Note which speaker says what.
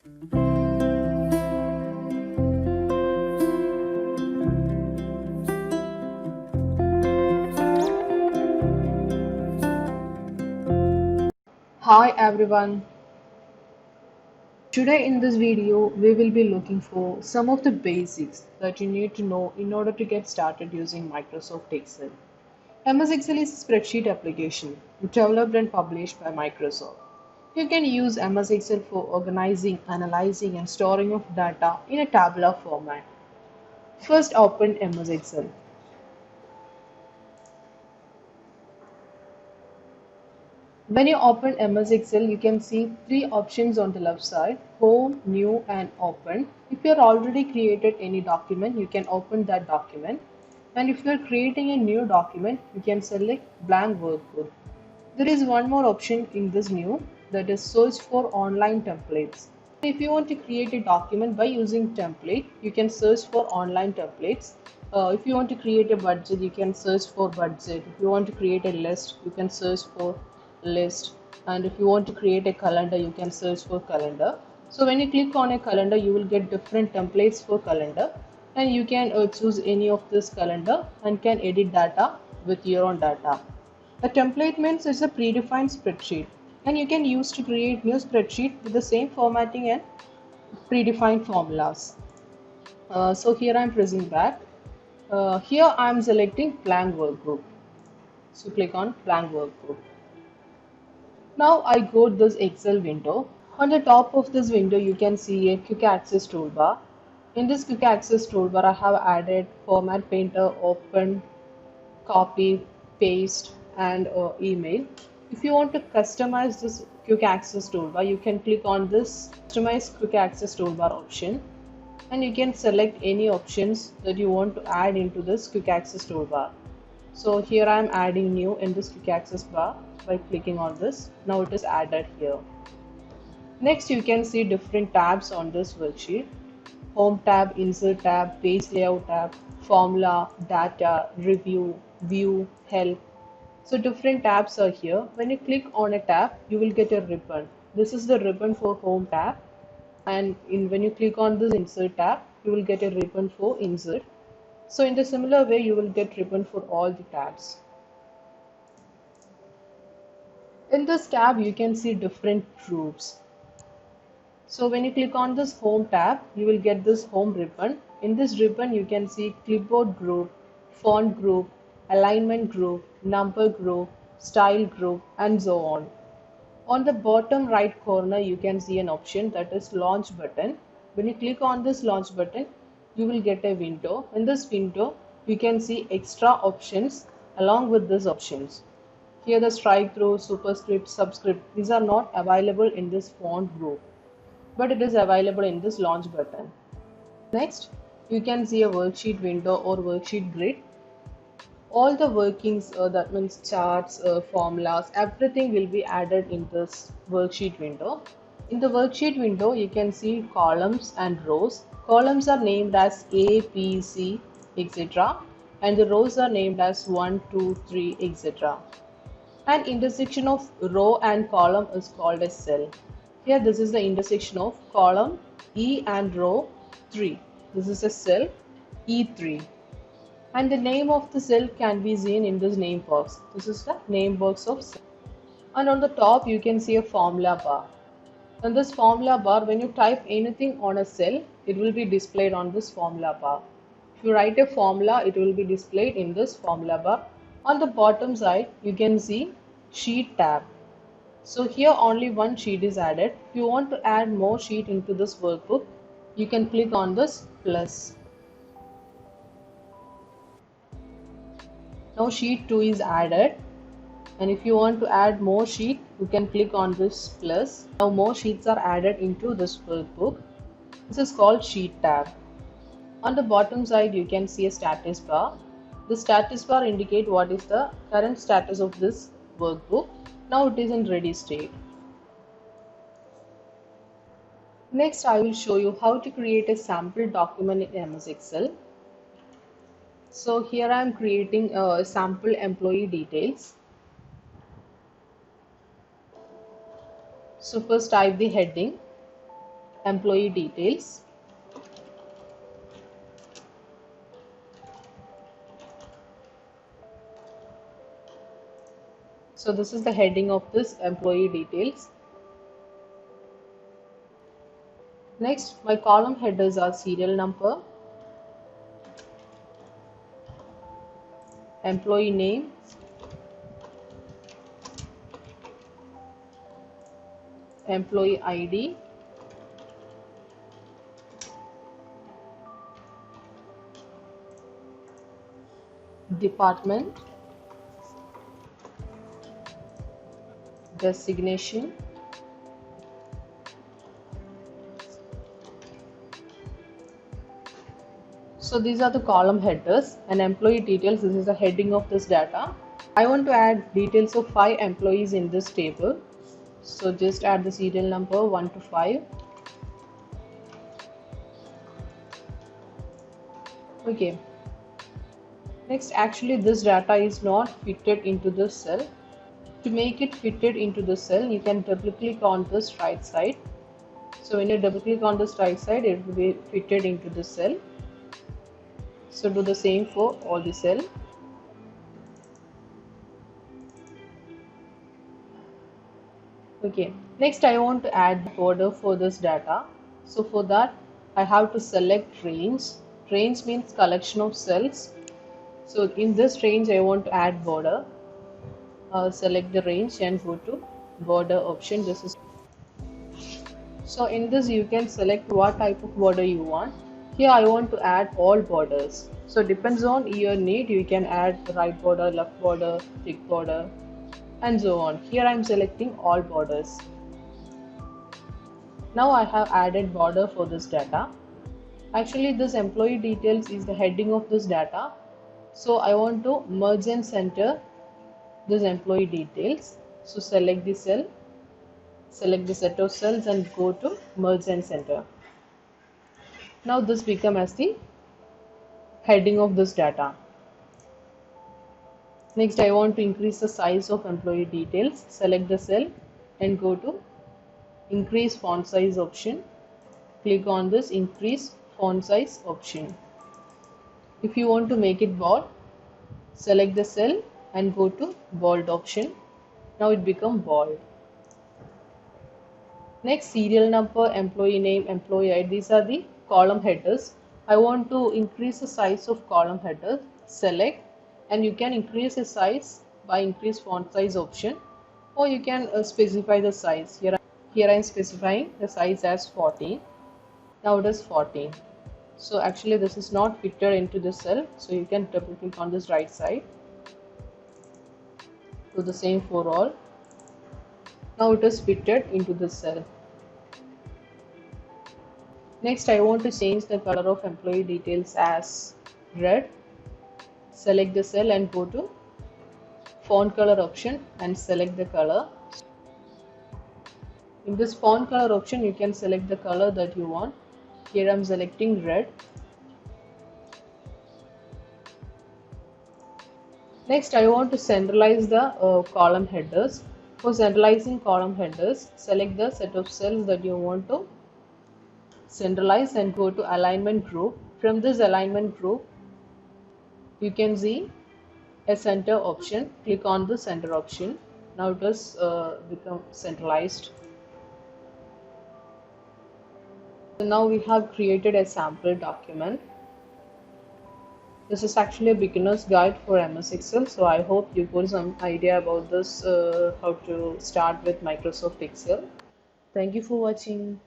Speaker 1: Hi everyone. Today in this video we will be looking for some of the basics that you need to know in order to get started using Microsoft Excel. MS Excel is a spreadsheet application developed and published by Microsoft. You can use MS Excel for organizing, analyzing and storing of data in a tabular format. First open MS Excel. When you open MS Excel, you can see three options on the left side: Home, New, and Open. If you are already created any document, you can open that document. And if you are creating a new document, you can select Blank Workbook. There is one more option in this new, that is Search for Online Templates. If you want to create a document by using template, you can search for online templates. If you want to create a budget, you can search for budget. If you want to create a list, you can search for list. And if you want to create a calendar, you can search for calendar. So when you click on a calendar, you will get different templates for calendar, and you can choose any of this calendar and can edit data with your own data. A template means it's a predefined spreadsheet, and you can use to create new spreadsheet with the same formatting and predefined formulas. So here I'm pressing back. Here I'm selecting blank workbook. So click on blank workbook. Now I go to this Excel window. On the top of this window, you can see a quick access toolbar. In this quick access toolbar, I have added format painter, open, copy, paste, and email. If you want to customize this quick access toolbar, you can click on this customize quick access toolbar option, and you can select any options that you want to add into this quick access toolbar. So here I am adding new in this quick access bar by clicking on this. Now it is added here. Next, you can see different tabs on this worksheet: Home tab, Insert tab, Page Layout tab, Formula, Data, Review, View, Help. So different tabs are here. When you click on a tab, you will get a ribbon. This is the ribbon for Home tab. And when you click on this Insert tab, you will get a ribbon for Insert. So in the similar way, you will get ribbon for all the tabs. In this tab, you can see different groups. So when you click on this Home tab, you will get this Home ribbon. In this ribbon, you can see Clipboard group, Font group, Alignment group, Number group, Style group, and so on. On the bottom right corner, you can see an option that is Launch button. When you click on this Launch button, you will get a window. In this window, you can see extra options along with these options. Here the strike through, superscript, subscript, these are not available in this font group, but it is available in this launch button. Next, you can see a worksheet window or worksheet grid. All the workings, that means charts, formulas, everything will be added in this worksheet window. In the worksheet window, you can see columns and rows. Columns are named as A, B, C, etc. And the rows are named as 1, 2, 3, etc. An intersection of row and column is called a cell. Here this is the intersection of column E and row 3. This is a cell E3. And the name of the cell can be seen in this name box. This is the name box of cell. And on the top you can see a formula bar. In this formula bar, when you type anything on a cell, it will be displayed on this formula bar. If you write a formula, it will be displayed in this formula bar. On the bottom side, you can see Sheet tab. So here only one sheet is added. If you want to add more sheet into this workbook, you can click on this plus. Now sheet 2 is added, and if you want to add more sheet, you can click on this plus. Now more sheets are added into this workbook. This is called Sheet tab. On the bottom side, you can see a status bar. The status bar indicate what is the current status of this workbook. Now it is in ready state. Next, I will show you how to create a sample document in MS Excel. So here I am creating a sample employee details. So first type the heading. employee details. So this is the heading of this employee details. Next, my column headers are serial number, employee name, employee ID, department, designation, so these are the column headers, and employee details, this is the heading of this data. I want to add details of 5 employees in this table. So just add the serial number 1 to 5. Okay. Next, actually this data is not fitted into the cell. To make it fitted into the cell, you can double click on this right side. So when you double click on this right side, it will be fitted into the cell. So do the same for all the cell. Okay, next I want to add border for this data. So for that I have to select range. Range means collection of cells. So in this range I want to add border. Select the range and go to border option. This is so in this you can select what type of border you want. Here I want to add all borders. So depends on your need, you can add right border, left border, thick border, and so on. Here I am selecting all borders. Now I have added border for this data. Actually this employee details is the heading of this data. So I want to merge and center this employee details. So select the cell, select the set of cells and go to merge and center. Now this becomes as the heading of this data. Next I want to increase the size of employee details. Select the cell and go to increase font size option. Click on this increase font size option. If you want to make it bold, select the cell and go to bold option. Now it becomes bold. Next, serial number, employee name, employee ID, these are the column headers. I want to increase the size of column headers. Select, and you can increase the size by increase font size option, or you can specify the size. Here I am specifying the size as 14. Now it is 14. So actually this is not fitted into the cell, so you can double click on this right side. Do the same for all. Now it is fitted into the cell. Next I want to change the color of employee details as red. Select the cell and go to font color option and select the color. In this font color option you can select the color that you want. Here I am selecting red. Next I want to centralize the column headers. For centralizing column headers, select the set of cells that you want to centralize and go to alignment group. From this alignment group you can see a center option. Click on the center option. Now it has become centralized. So now we have created a sample document. This is actually a beginner's guide for MS Excel, so I hope you got some idea about this, how to start with Microsoft Excel. Thank you for watching.